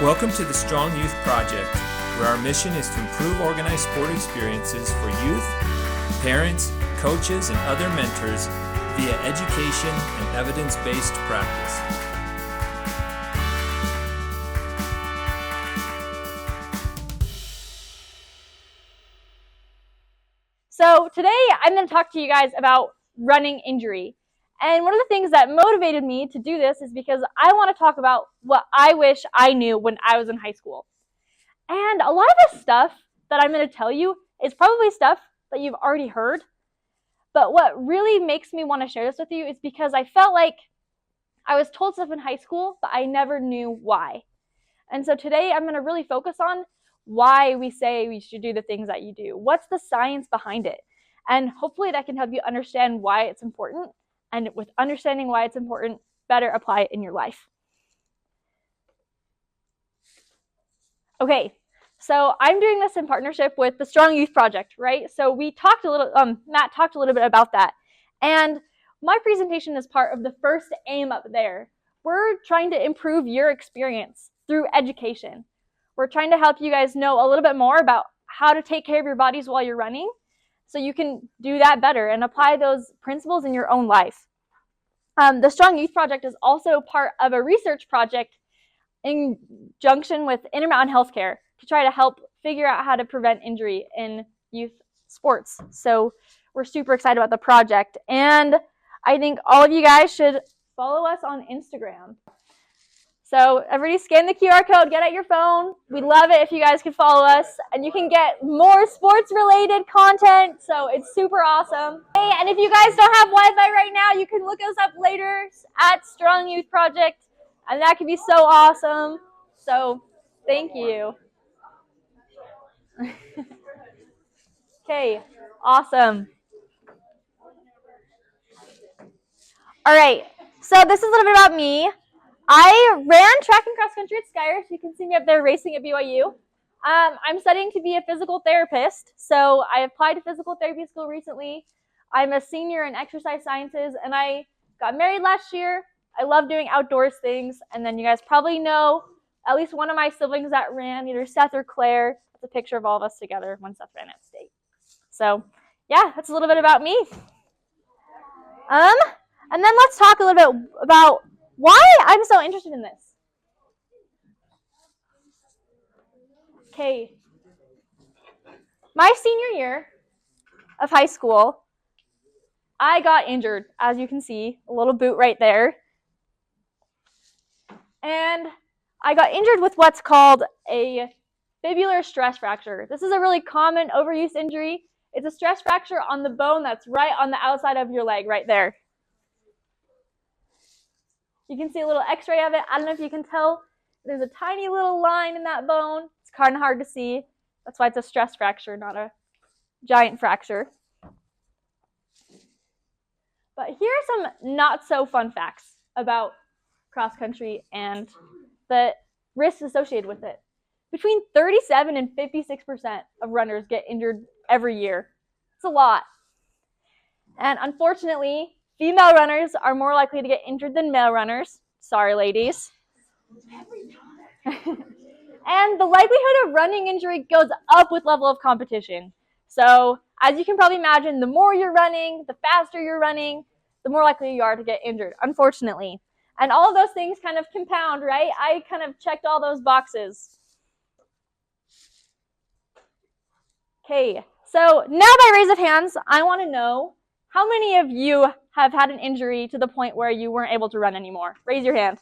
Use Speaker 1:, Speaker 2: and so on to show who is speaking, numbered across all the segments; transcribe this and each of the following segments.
Speaker 1: Welcome to the Strong Youth Project, where our mission is to improve organized sport experiences for youth, parents, coaches, and other mentors via education and evidence-based practice.
Speaker 2: So today I'm going to talk to you guys about running injury. And one of the things that motivated me to do this is because I want to talk about what I wish I knew when I was in high school. And a lot of this stuff that I'm going to tell you is probably stuff that you've already heard. But what really makes me want to share this with you is because I felt like I was told stuff in high school, but I never knew why. And so today I'm going to really focus on why we say we should do the things that you do. What's the science behind it? And hopefully that can help you understand why it's important. And with understanding why it's important, better apply it in your life. Okay, so I'm doing this in partnership with the Strong Youth Project, right? So we talked a little, Matt talked a little bit about that. And my presentation is part of the first aim up there. We're trying to improve your experience through education. We're trying to help you guys know a little bit more about how to take care of your bodies while you're running so you can do that better and apply those principles in your own life. The Strong Youth Project is also part of a research project in conjunction with Intermountain Healthcare to try to help figure out how to prevent injury in youth sports. So we're super excited about the project. And I think all of you guys should follow us on Instagram. So everybody scan the QR code, get out your phone. We'd love it if you guys could follow us, and you can get more sports-related content, so it's super awesome. Hey, and if you guys don't have Wi-Fi right now, you can look us up later at Strong Youth Project, and that could be so awesome. So thank you. Okay, awesome. All right, so this is a little bit about me. I ran track and cross country at Skyer, so you can see me up there racing at BYU. I'm studying to be a physical therapist, so I applied to physical therapy school recently. I'm a senior in exercise sciences, and I got married last year. I love doing outdoors things, and then you guys probably know at least one of my siblings that ran, either Seth or Claire. That's a picture of all of us together when Seth ran at state. So yeah, that's a little bit about me. And then let's talk a little bit about why I'm so interested in this. Okay. My senior year of high school, I got injured, as you can see, a little boot right there. And I got injured with what's called a fibular stress fracture. This is a really common overuse injury. It's a stress fracture on the bone that's right on the outside of your leg, right there. You can see a little x-ray of it. I don't know if you can tell. There's a tiny little line in that bone. It's kind of hard to see. That's why it's a stress fracture, not a giant fracture. But here are some not so fun facts about cross country and the risks associated with it. Between 37 and 56% of runners get injured every year. It's a lot. And unfortunately, female runners are more likely to get injured than male runners. Sorry, ladies. And the likelihood of running injury goes up with level of competition. So, as you can probably imagine, the more you're running, the faster you're running, the more likely you are to get injured, unfortunately. And all of those things kind of compound, right? I kind of checked all those boxes. Okay, so now by raise of hands, I want to know how many of you have had an injury to the point where you weren't able to run anymore? Raise your hand.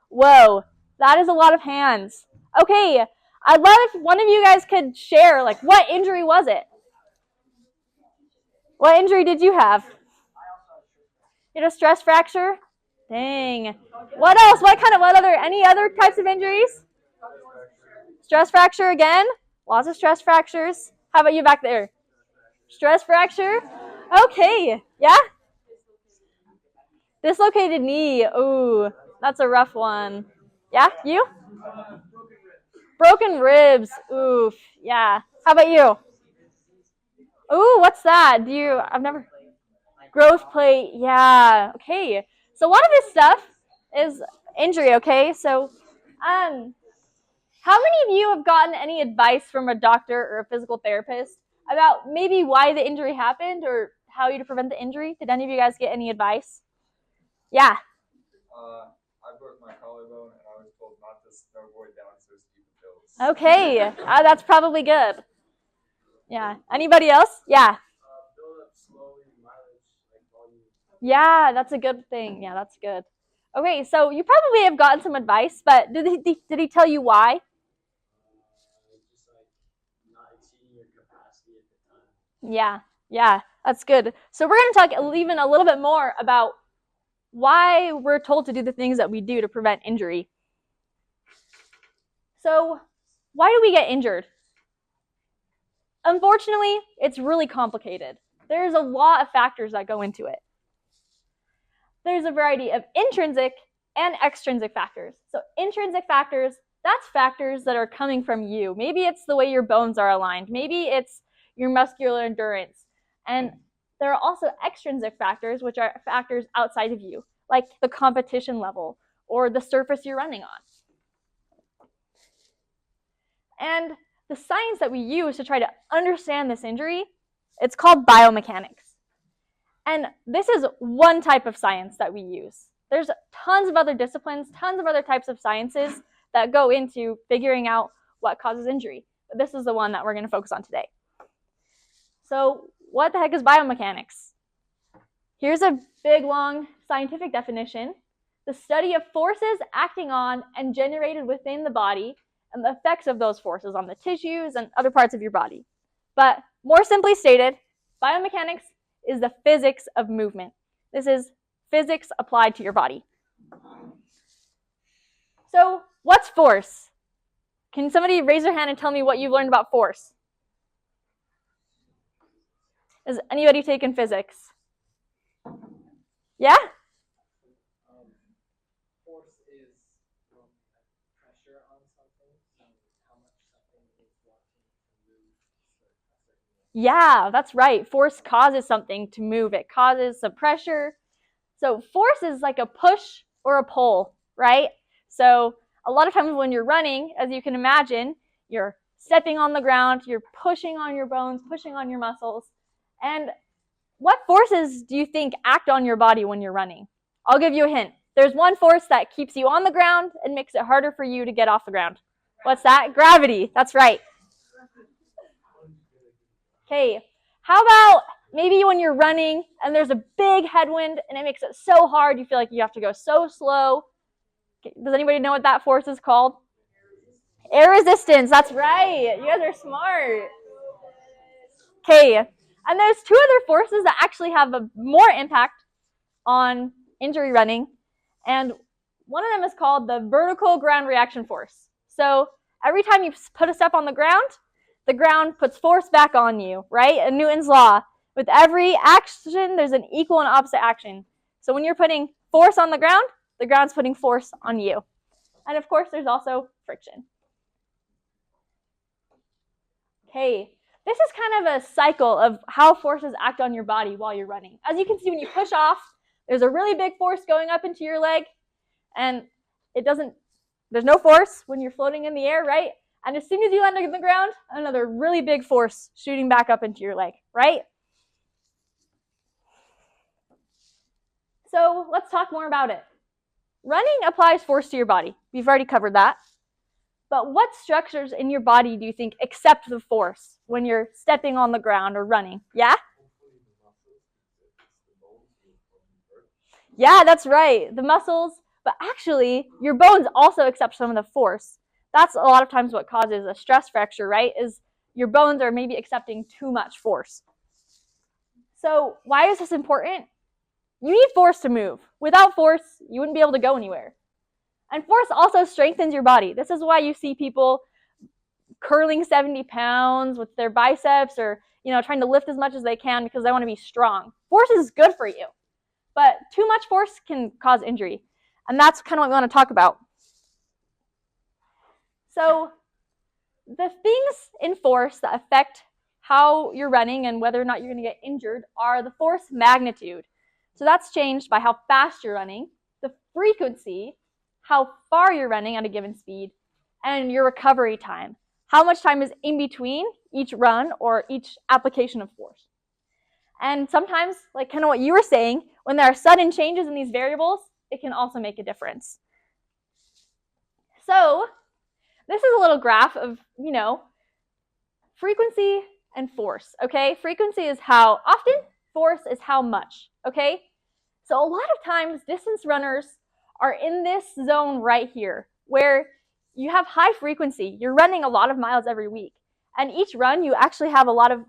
Speaker 2: Whoa, that is a lot of hands. Okay, I'd love if one of you guys could share, like, what injury was it? What injury did you have? You had a stress fracture? Dang. What else? Any other types of injuries? Stress fracture again? Lots of stress fractures. How about you back there? Stress fracture? Okay, yeah? Dislocated knee. Ooh, that's a rough one. Yeah, you? Broken ribs. Oof, yeah. How about you? Ooh, what's that? I've never... Growth plate, yeah. Okay, so a lot of this stuff is injury, okay? So, How many of you have gotten any advice from a doctor or a physical therapist about maybe why the injury happened or how you to prevent the injury? Did any of you guys get any advice? Yeah.
Speaker 3: I broke my collarbone and I was told not to snowboard down so steep hills.
Speaker 2: Okay, that's probably good. Yeah. Anybody else? Yeah.
Speaker 3: Build up slowly, mileage, like volume.
Speaker 2: Yeah, that's a good thing. Yeah, that's good. Okay, so you probably have gotten some advice, but did he tell you why?
Speaker 3: Just like not exceeding your capacity at the time.
Speaker 2: Yeah, that's good. So we're going to talk even a little bit more about why we're told to do the things that we do to prevent injury. So why do we get injured? Unfortunately, it's really complicated. There's a lot of factors that go into it. There's a variety of intrinsic and extrinsic factors. So intrinsic factors, that's factors that are coming from you. Maybe it's the way your bones are aligned. Maybe it's your muscular endurance. And there are also extrinsic factors, which are factors outside of you, like the competition level or the surface you're running on. And the science that we use to try to understand this injury, it's called biomechanics. And this is one type of science that we use. There's tons of other disciplines, tons of other types of sciences that go into figuring out what causes injury. But this is the one that we're going to focus on today. So what the heck is biomechanics? Here's a big, long scientific definition. The study of forces acting on and generated within the body and the effects of those forces on the tissues and other parts of your body. But more simply stated, biomechanics is the physics of movement. This is physics applied to your body. So what's force? Can somebody raise their hand and tell me what you've learned about force? Has anybody taken physics? Yeah?
Speaker 3: Force is pressure on something, and how much something is wanting to move a certain way.
Speaker 2: Yeah, that's right. Force causes something to move. It causes some pressure. So force is like a push or a pull, right? So a lot of times when you're running, as you can imagine, you're stepping on the ground, you're pushing on your bones, pushing on your muscles. And what forces do you think act on your body when you're running? I'll give you a hint. There's one force that keeps you on the ground and makes it harder for you to get off the ground. What's that? Gravity. That's right. Okay, how about maybe when you're running and there's a big headwind and it makes it so hard you feel like you have to go so slow. Does anybody know what that force is called? Air resistance. That's right. You guys are smart. Okay, and there's two other forces that actually have a more impact on injury running, and one of them is called the vertical ground reaction force. So every time you put a step on the ground puts force back on you, right? And Newton's law. With every action, there's an equal and opposite action. So when you're putting force on the ground's putting force on you. And of course, there's also friction. Okay, this is kind of a cycle of how forces act on your body while you're running. As you can see, when you push off, there's a really big force going up into your leg, and there's no force when you're floating in the air, right? And as soon as you land on the ground, another really big force shooting back up into your leg, right? So let's talk more about it. Running applies force to your body. We've already covered that. But what structures in your body do you think accept the force when you're stepping on the ground or running? Yeah? Yeah, that's right. The muscles, but actually, your bones also accept some of the force. That's a lot of times what causes a stress fracture, right? Is your bones are maybe accepting too much force. So why is this important? You need force to move. Without force, you wouldn't be able to go anywhere. And force also strengthens your body. This is why you see people curling 70 pounds with their biceps or, trying to lift as much as they can because they want to be strong. Force is good for you, but too much force can cause injury. And that's kind of what we want to talk about. So the things in force that affect how you're running and whether or not you're going to get injured are the force magnitude. So that's changed by how fast you're running, the frequency, how far you're running at a given speed, and your recovery time. How much time is in between each run or each application of force? And sometimes, like kind of what you were saying, when there are sudden changes in these variables, it can also make a difference. So this is a little graph of, frequency and force, okay? Frequency is how often, force is how much, okay? So a lot of times distance runners are in this zone right here where you have high frequency. You're running a lot of miles every week. And each run, you actually have a lot of,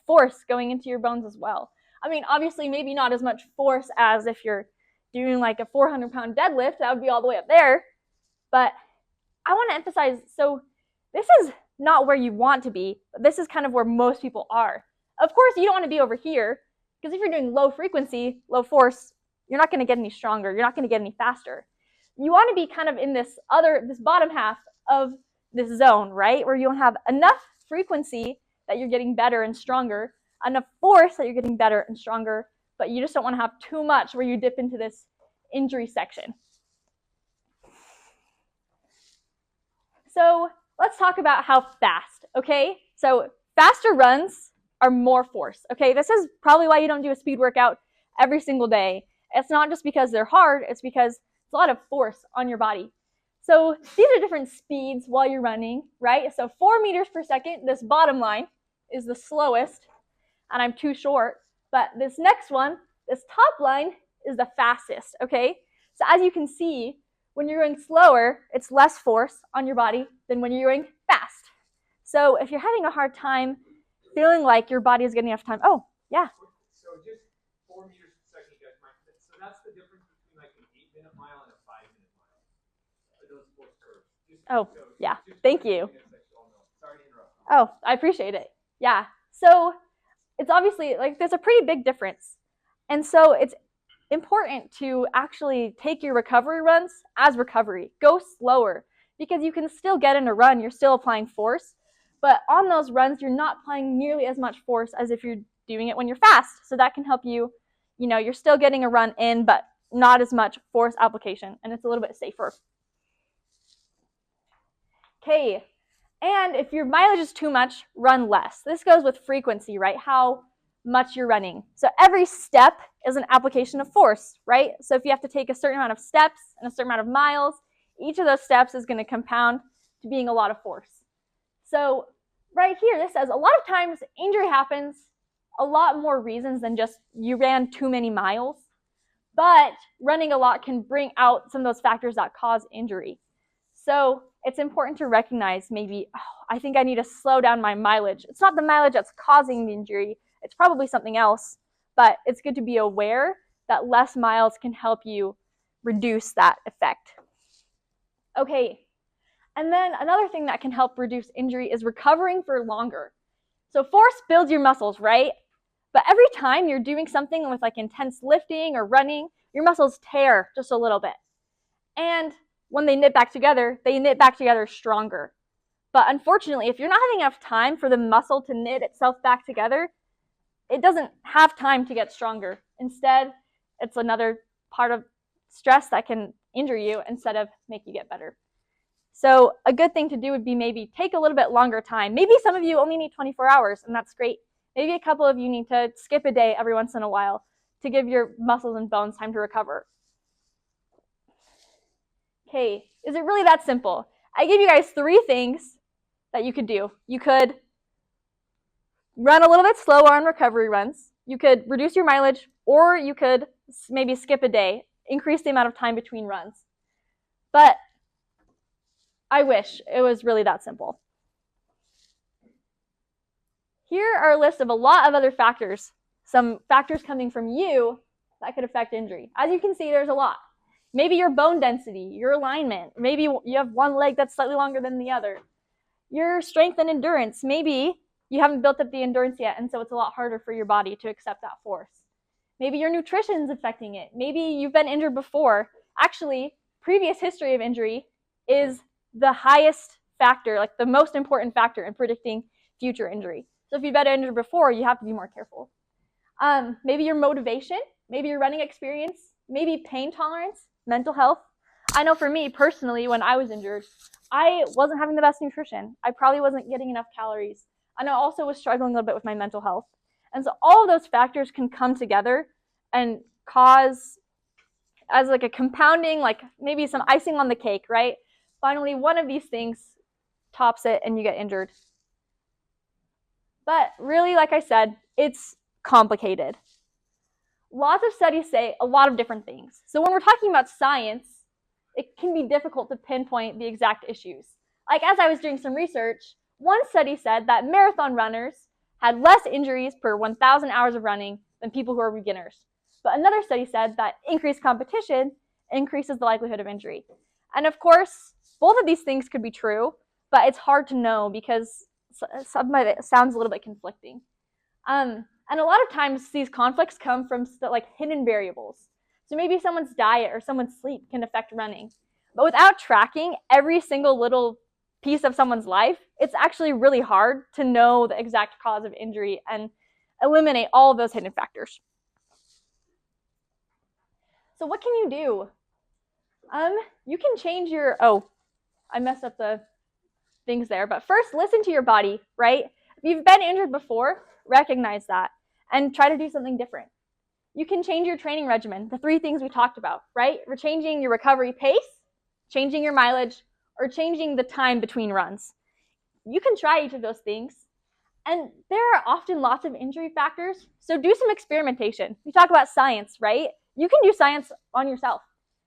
Speaker 2: force going into your bones as well. I mean, obviously, maybe not as much force as if you're doing like a 400-pound deadlift. That would be all the way up there. But I want to emphasize, so this is not where you want to be, but this is kind of where most people are. Of course, you don't want to be over here, because if you're doing low frequency, low force, you're not going to get any stronger. You're not going to get any faster. You want to be kind of in this bottom half of this zone, right? Where you don't have enough frequency that you're getting better and stronger, enough force that you're getting better and stronger, but you just don't want to have too much where you dip into this injury section. So let's talk about how fast, okay? So faster runs are more force, okay? This is probably why you don't do a speed workout every single day. It's not just because they're hard, it's because it's a lot of force on your body. So these are different speeds while you're running, right? So 4 meters per second, this bottom line is the slowest, and I'm too short. But this next one, this top line, is the fastest, okay? So as you can see, when you're going slower, it's less force on your body than when you're going fast. So if you're having a hard time feeling like your body is getting enough time, oh, yeah.
Speaker 3: So just 4 meters per second, you guys might. So that's the difference between like an 8-minute mile and a 5-minute mile. Those force curves.
Speaker 2: Yeah. Thank you.
Speaker 3: Sorry to interrupt.
Speaker 2: Oh, I appreciate it. Yeah. So it's obviously like there's a pretty big difference. And so it's important to actually take your recovery runs as recovery. Go slower because you can still get in a run. You're still applying force. But on those runs, you're not applying nearly as much force as if you're doing it when you're fast. So that can help you, you're still getting a run in, but not as much force application. And it's a little bit safer. Okay, and if your mileage is too much, run less. This goes with frequency, right? How much you're running. So every step is an application of force, right? So if you have to take a certain amount of steps and a certain amount of miles, each of those steps is going to compound to being a lot of force. So right here, this says a lot of times injury happens a lot more reasons than just you ran too many miles, but running a lot can bring out some of those factors that cause injury. So it's important to recognize maybe, I think I need to slow down my mileage. It's not the mileage that's causing the injury. It's probably something else, but it's good to be aware that less miles can help you reduce that effect. Okay, and then another thing that can help reduce injury is recovering for longer. So force builds your muscles, right? But every time you're doing something with like intense lifting or running, your muscles tear just a little bit. And when they knit back together stronger. But unfortunately, if you're not having enough time for the muscle to knit itself back together, it doesn't have time to get stronger. Instead, it's another part of stress that can injure you instead of make you get better. So a good thing to do would be maybe take a little bit longer time. Maybe some of you only need 24 hours, and that's great. Maybe a couple of you need to skip a day every once in a while to give your muscles and bones time to recover. Okay, is it really that simple? I gave you guys 3 things that you could do. You could run a little bit slower on recovery runs. You could reduce your mileage, or you could maybe skip a day, increase the amount of time between runs. But I wish it was really that simple. Here are a list of a lot of other factors, some factors coming from you that could affect injury. As you can see, there's a lot. Maybe your bone density, your alignment. Maybe you have one leg that's slightly longer than the other. Your strength and endurance. Maybe you haven't built up the endurance yet, and so it's a lot harder for your body to accept that force. Maybe your nutrition is affecting it. Maybe you've been injured before. Actually, previous history of injury is the highest factor, like the most important factor in predicting future injury. So if you've been injured before, you have to be more careful. Maybe your motivation, maybe your running experience, maybe pain tolerance, mental health. I know for me personally, when I was injured, I wasn't having the best nutrition. I probably wasn't getting enough calories. And I also was struggling a little bit with my mental health. And so all of those factors can come together and cause, as like a compounding, like maybe some icing on the cake, right? Finally, one of these things tops it and you get injured. But really, like I said, it's complicated. Lots of studies say a lot of different things. So when we're talking about science, it can be difficult to pinpoint the exact issues. Like as I was doing some research, one study said that marathon runners had less injuries per 1,000 hours of running than people who are beginners. But another study said that increased competition increases the likelihood of injury. And of course, both of these things could be true, but it's hard to know because some of it sounds a little bit conflicting. And a lot of times these conflicts come from like hidden variables. So maybe someone's diet or someone's sleep can affect running. But without tracking every single little piece of someone's life, it's actually really hard to know the exact cause of injury and eliminate all of those hidden factors. So what can you do? You can change your, I messed up the things there, but first listen to your body, right? If you've been injured before, recognize that and try to do something different. You can change your training regimen, the 3 things we talked about, right? We're changing your recovery pace, changing your mileage, or changing the time between runs. You can try each of those things. And there are often lots of injury factors, so do some experimentation. We talk about science, right? You can do science on yourself.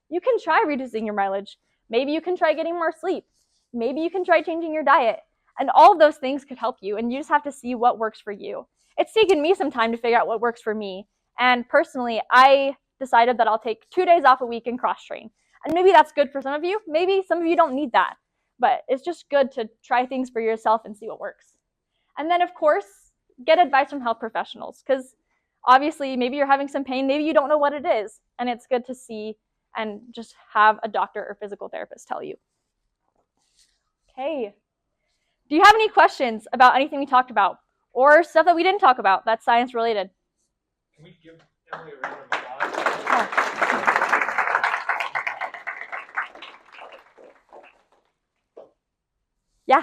Speaker 2: You can try reducing your mileage. Maybe you can try getting more sleep. Maybe you can try changing your diet. And all of those things could help you, and you just have to see what works for you. It's taken me some time to figure out what works for me. And personally, I decided that I'll take 2 days off a week and cross-train. And maybe that's good for some of you. Maybe some of you don't need that. But it's just good to try things for yourself and see what works. And then, of course, get advice from health professionals, because obviously maybe you're having some pain, maybe you don't know what it is, and it's good to see and just have a doctor or physical therapist tell you. Okay. Do you have any questions about anything we talked about or stuff that we didn't talk about that's science related?
Speaker 3: Can we give Emily a round of applause?
Speaker 2: Yeah.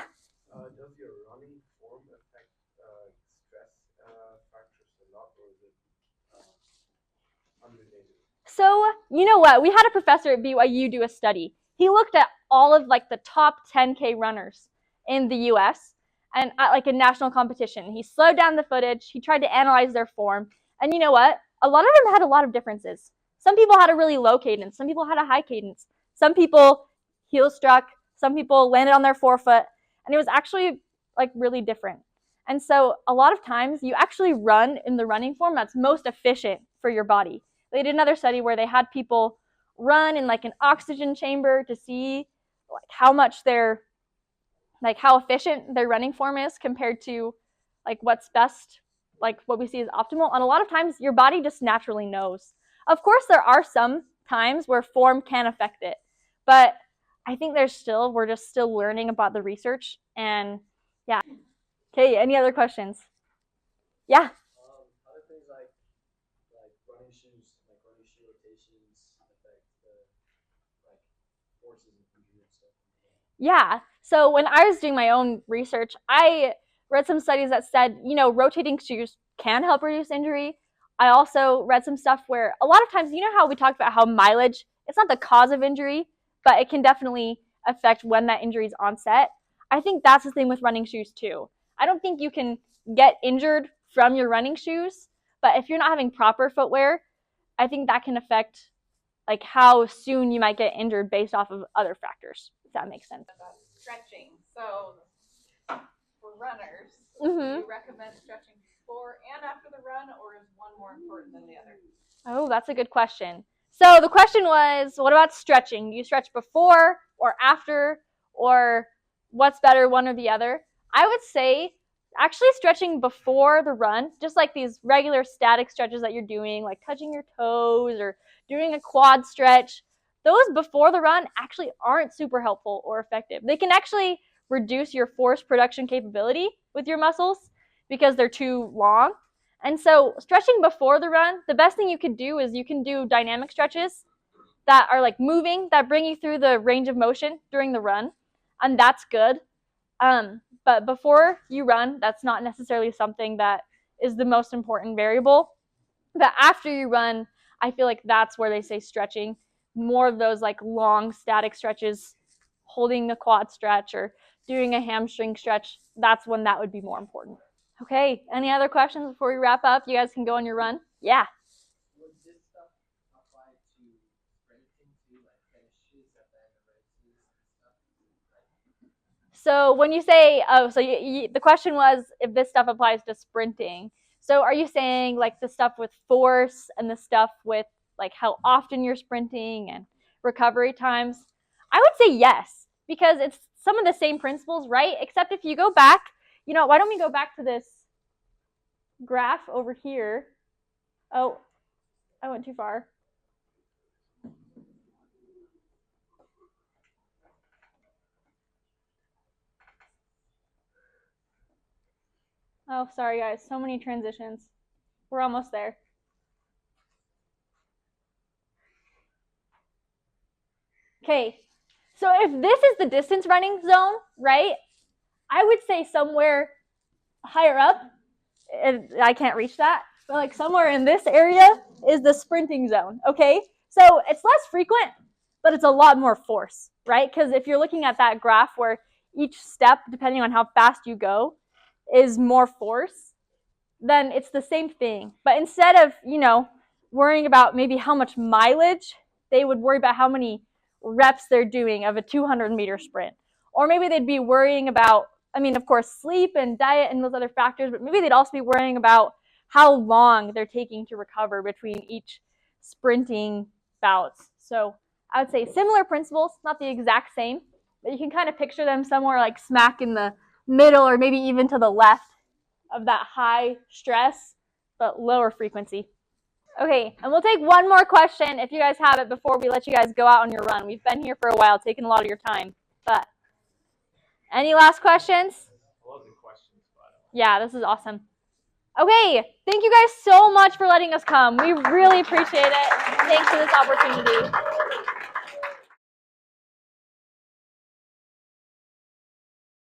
Speaker 4: Does your running form affect stress factors a lot, or is it unrelated?
Speaker 2: So, you know what? We had a professor at BYU do a study. He looked at all of like the top 10K runners in the US and at like a national competition. He slowed down the footage. He tried to analyze their form. And you know what? A lot of them had a lot of differences. Some people had a really low cadence. Some people had a high cadence. Some people heel struck. Some people landed on their forefoot. And it was actually like really different. And so a lot of times you actually run in the running form that's most efficient for your body. They did another study where they had people run in like an oxygen chamber to see like how much their, like how efficient their running form is compared to like what's best, like what we see as optimal. And a lot of times your body just naturally knows. Of course, there are some times where form can affect it, but I think we're just still learning about the research. And yeah. Okay, any other questions? Yeah.
Speaker 3: How do things like running shoes, like running shoe rotations affect the like forces and injury and stuff?
Speaker 2: Yeah. So when I was doing my own research, I read some studies that said, rotating shoes can help reduce injury. I also read some stuff where a lot of times, you know how we talked about how mileage, it's not the cause of injury, but it can definitely affect when that injury is onset. I think that's the thing with running shoes too. I don't think you can get injured from your running shoes, but if you're not having proper footwear, I think that can affect like how soon you might get injured based off of other factors, if that makes sense.
Speaker 5: About stretching. So for runners,
Speaker 2: Mm-hmm.
Speaker 5: do you recommend stretching before and after the run, or is one more important than the other?
Speaker 2: Oh, that's a good question. So the question was, what about stretching? Do you stretch before or after, or what's better, one or the other? I would say actually stretching before the run, just like these regular static stretches that you're doing, like touching your toes or doing a quad stretch, those before the run actually aren't super helpful or effective. They can actually reduce your force production capability with your muscles because they're too long. And so stretching before the run, the best thing you could do is you can do dynamic stretches that are like moving, that bring you through the range of motion during the run. and that's good. But before you run, that's not necessarily something that is the most important variable. But after you run, I feel like that's where they say stretching. More of those like long static stretches, holding the quad stretch or doing a hamstring stretch, that's when that would be more important. Okay, any other questions before we wrap up? You guys can go on your run. Yeah.
Speaker 3: Would this stuff apply to sprinting too, like finishes at the end of races and stuff?
Speaker 2: So when you say, the question was if this stuff applies to sprinting. So are you saying like the stuff with force and the stuff with like how often you're sprinting and recovery times? I would say yes, because it's some of the same principles, right? Except if you go back, why don't we go back to this graph over here? Oh, I went too far. Oh, sorry guys, so many transitions. We're almost there. Okay, so if this is the distance running zone, right, I would say somewhere higher up, I can't reach that, but like somewhere in this area is the sprinting zone, okay? So it's less frequent, but it's a lot more force, right? Because if you're looking at that graph where each step, depending on how fast you go, is more force, then it's the same thing. But instead of, worrying about maybe how much mileage, they would worry about how many reps they're doing of a 200-meter sprint. Or maybe they'd be worrying about, of course, sleep and diet and those other factors, but maybe they'd also be worrying about how long they're taking to recover between each sprinting bouts. So I would say similar principles, not the exact same, but you can kind of picture them somewhere like smack in the middle or maybe even to the left of that high stress but lower frequency. Okay, and we'll take one more question if you guys have it before we let you guys go out on your run. We've been here for a while, taking a lot of your time. But any last questions?
Speaker 1: I love the questions, by the way.
Speaker 2: Yeah, this is awesome. Okay, thank you guys so much for letting us come. We really appreciate it. Thanks for this opportunity.